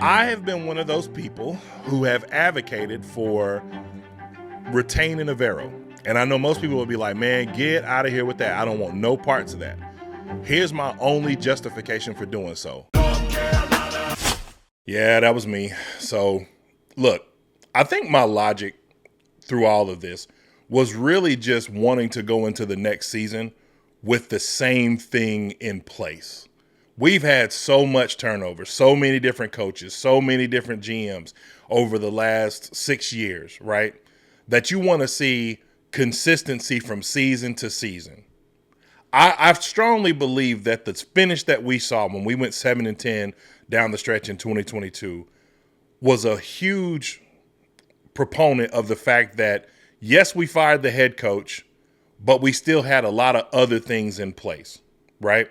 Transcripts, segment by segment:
I have been one of those people who have advocated for retaining Avero. And I know most people will be like, man, get out of here with that. I don't want no parts of that. Here's my only justification for doing so. Yeah, that was me. So, look, I think my logic through all of this was really just wanting to go into the next season with the same thing in place. We've had so much turnover, so many different coaches, so many different GMs over the last 6 years, right? That you want to see consistency from season to season. I strongly believe that the finish that we saw when we went 7-10 down the stretch in 2022 was a huge proponent of the fact that, yes, we fired the head coach, but we still had a lot of other things in place, right?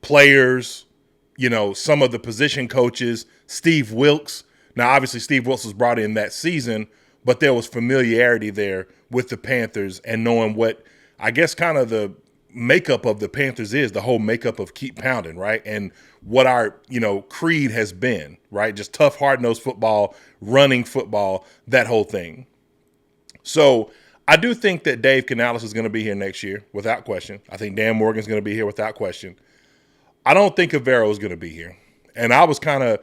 Players, some of the position coaches, Steve Wilks. Now, obviously, Steve Wilks was brought in that season, but there was familiarity there with the Panthers and knowing what, I guess, kind of the makeup of the Panthers is, the whole makeup of keep pounding, right? And what our, creed has been, right? Just tough, hard-nosed football, running football, that whole thing. So I do think that Dave Canales is going to be here next year, without question. I think Dan Morgan's going to be here without question. I don't think Avero is going to be here. And I was kind of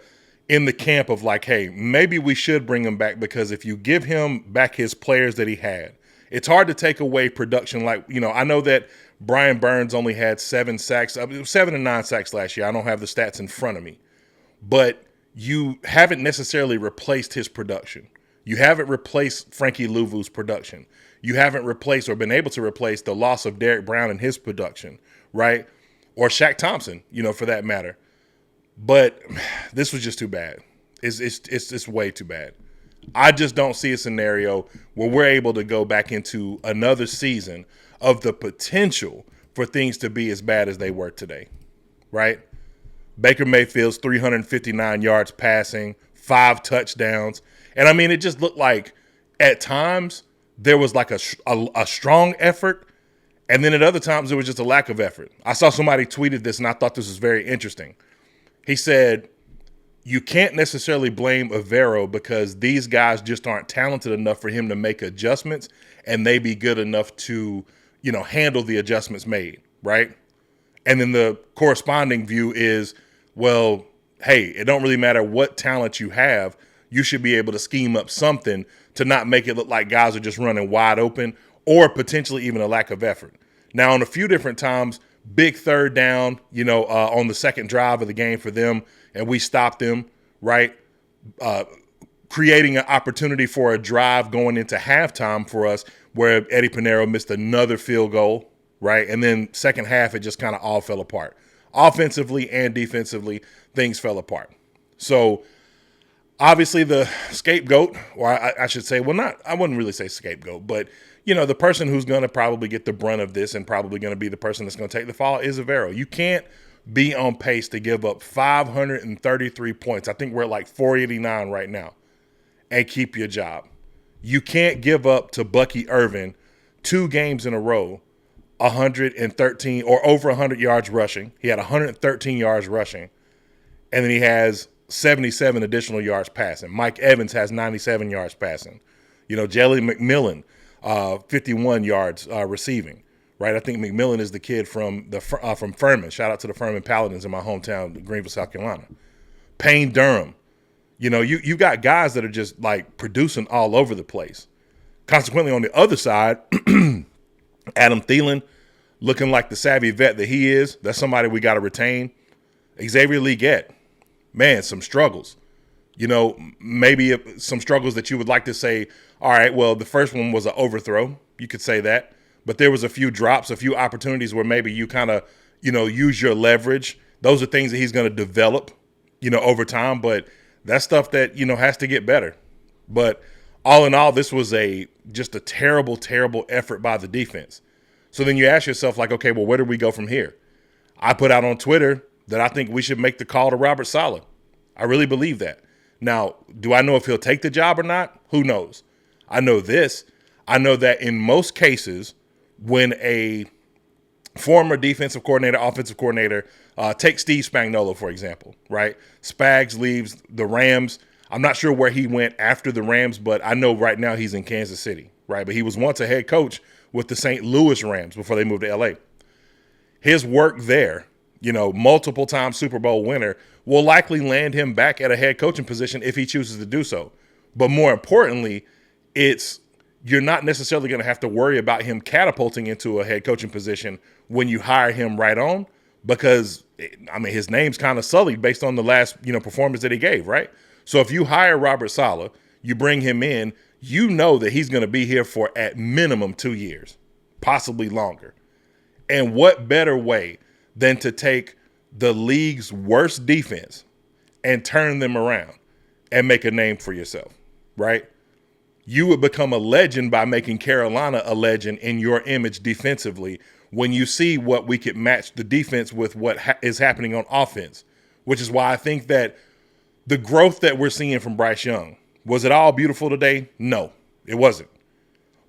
in the camp of like, hey, maybe we should bring him back, because if you give him back his players that he had, it's hard to take away production. Like, I know that Brian Burns only had 7 sacks, 7 and 9 sacks last year. I don't have the stats in front of me. But you haven't necessarily replaced his production. You haven't replaced Frankie Louvu's production. You haven't replaced or been able to replace the loss of Derek Brown and his production, right? Or Shaq Thompson, for that matter. But this was just too bad. It's way too bad. I just don't see a scenario where we're able to go back into another season of the potential for things to be as bad as they were today, right? Baker Mayfield's 359 yards passing, 5 touchdowns. And, I mean, it just looked like at times there was like a strong effort, and then at other times it was just a lack of effort. I saw somebody tweeted this, and I thought this was very interesting. He said, you can't necessarily blame Avero because these guys just aren't talented enough for him to make adjustments, and they be good enough to, handle the adjustments made, right? And then the corresponding view is, well, hey, it don't really matter what talent you have. You should be able to scheme up something to not make it look like guys are just running wide open, or potentially even a lack of effort. Now, on a few different times, big third down, on the second drive of the game for them, and we stopped them, right? Creating an opportunity for a drive going into halftime for us where Eddie Pinheiro missed another field goal, right? And then second half, it just kind of all fell apart. Offensively and defensively, things fell apart. So obviously the scapegoat, or I should say, I wouldn't really say scapegoat, but, the person who's going to probably get the brunt of this and probably going to be the person that's going to take the fall is Avero. You can't be on pace to give up 533 points. I think we're at like 489 right now, and keep your job. You can't give up to Bucky Irvin 2 games in a row, 113 or over 100 yards rushing. He had 113 yards rushing, and then he has 77 additional yards passing. Mike Evans has 97 yards passing. Jelly McMillan, 51 yards receiving. Right, I think McMillan is the kid from Furman. Shout out to the Furman Paladins in my hometown, Greenville, South Carolina. Payne Durham. You got guys that are just like producing all over the place. Consequently, on the other side, Adam Thielen, looking like the savvy vet that he is, that's somebody we got to retain. Xavier Legette, man, some struggles. Maybe some struggles that you would like to say, all right, well, the first one was an overthrow. You could say that. But there was a few drops, a few opportunities where maybe you kind of, use your leverage. Those are things that he's going to develop, over time. But that's stuff that, has to get better. But all in all, this was just a terrible, terrible effort by the defense. So then you ask yourself, like, okay, well, where do we go from here? I put out on Twitter that I think we should make the call to Robert Saleh. I really believe that. Now, do I know if he'll take the job or not? Who knows? I know this. I know that in most cases, when a former defensive coordinator, offensive coordinator. Take Steve Spagnuolo, for example, right? Spags leaves the Rams. I'm not sure where he went after the Rams, but I know right now he's in Kansas City, right? But he was once a head coach with the St. Louis Rams before they moved to LA. His work there, multiple time Super Bowl winner, will likely land him back at a head coaching position if he chooses to do so. But more importantly, you're not necessarily going to have to worry about him catapulting into a head coaching position when you hire him right on, because his name's kind of sullied based on the last, performance that he gave, right? So if you hire Robert Saleh, you bring him in, you know that he's going to be here for at minimum 2 years, possibly longer. And what better way than to take the league's worst defense and turn them around and make a name for yourself, right? You would become a legend by making Carolina a legend in your image defensively when you see what we could match the defense with what is happening on offense, which is why I think that the growth that we're seeing from Bryce Young, was it all beautiful today? No, it wasn't.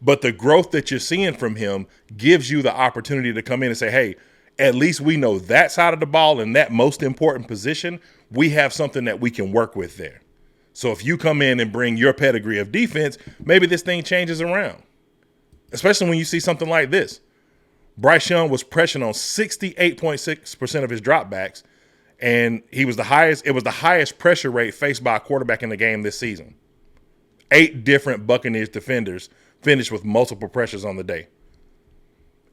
But the growth that you're seeing from him gives you the opportunity to come in and say, hey, at least we know that side of the ball and that most important position, we have something that we can work with there. So if you come in and bring your pedigree of defense, maybe this thing changes around, especially when you see something like this. Bryce Young was pressured on 68.6% of his dropbacks, and it was the highest pressure rate faced by a quarterback in the game this season. 8 different Buccaneers defenders finished with multiple pressures on the day.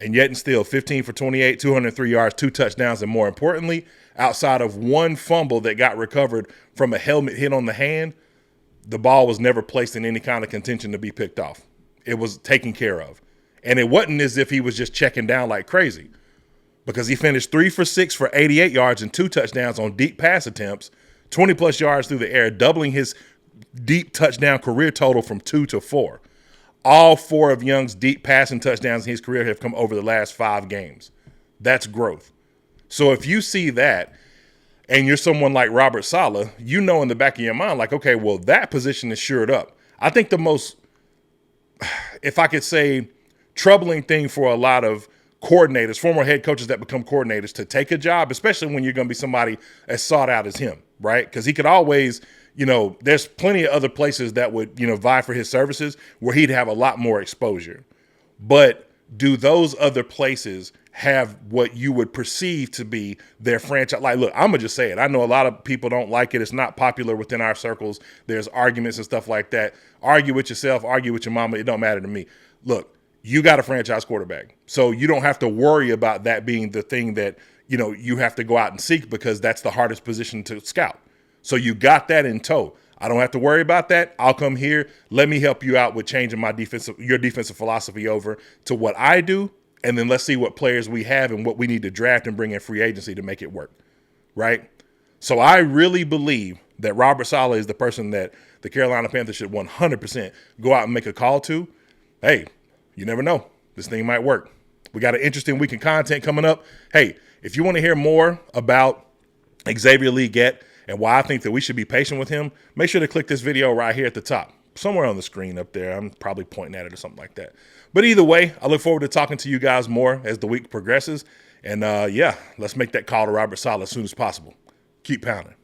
And yet and still, 15 for 28, 203 yards, 2 touchdowns, and more importantly, outside of one fumble that got recovered from a helmet hit on the hand, the ball was never placed in any kind of contention to be picked off. It was taken care of. And it wasn't as if he was just checking down like crazy, because he finished 3 for 6 for 88 yards and 2 touchdowns on deep pass attempts, 20-plus yards through the air, doubling his deep touchdown career total from 2 to 4. All 4 of Young's deep passing touchdowns in his career have come over the last 5 games. That's growth. So if you see that and you're someone like Robert Saleh, you know in the back of your mind, like, okay, well, that position is shored up. I think the most, if I could say, troubling thing for a lot of coordinators, former head coaches that become coordinators, to take a job, especially when you're going to be somebody as sought out as him, right? Because he could always, there's plenty of other places that would, vie for his services where he'd have a lot more exposure. But do those other places have what you would perceive to be their franchise? Like, look, I'm going to just say it. I know a lot of people don't like it. It's not popular within our circles. There's arguments and stuff like that. Argue with yourself, argue with your mama. It don't matter to me. Look, you got a franchise quarterback. So you don't have to worry about that being the thing that, you have to go out and seek, because that's the hardest position to scout. So you got that in tow. I don't have to worry about that. I'll come here. Let me help you out with changing your defensive philosophy over to what I do. And then let's see what players we have and what we need to draft and bring in free agency to make it work. Right? So I really believe that Robert Saleh is the person that the Carolina Panthers should 100% go out and make a call to. Hey, you never know. This thing might work. We got an interesting week of content coming up. Hey, if you want to hear more about Xavier Legette and why I think that we should be patient with him, make sure to click this video right here at the top. Somewhere on the screen up there. I'm probably pointing at it or something like that. But either way, I look forward to talking to you guys more as the week progresses. And let's make that call to Robert Saleh as soon as possible. Keep pounding.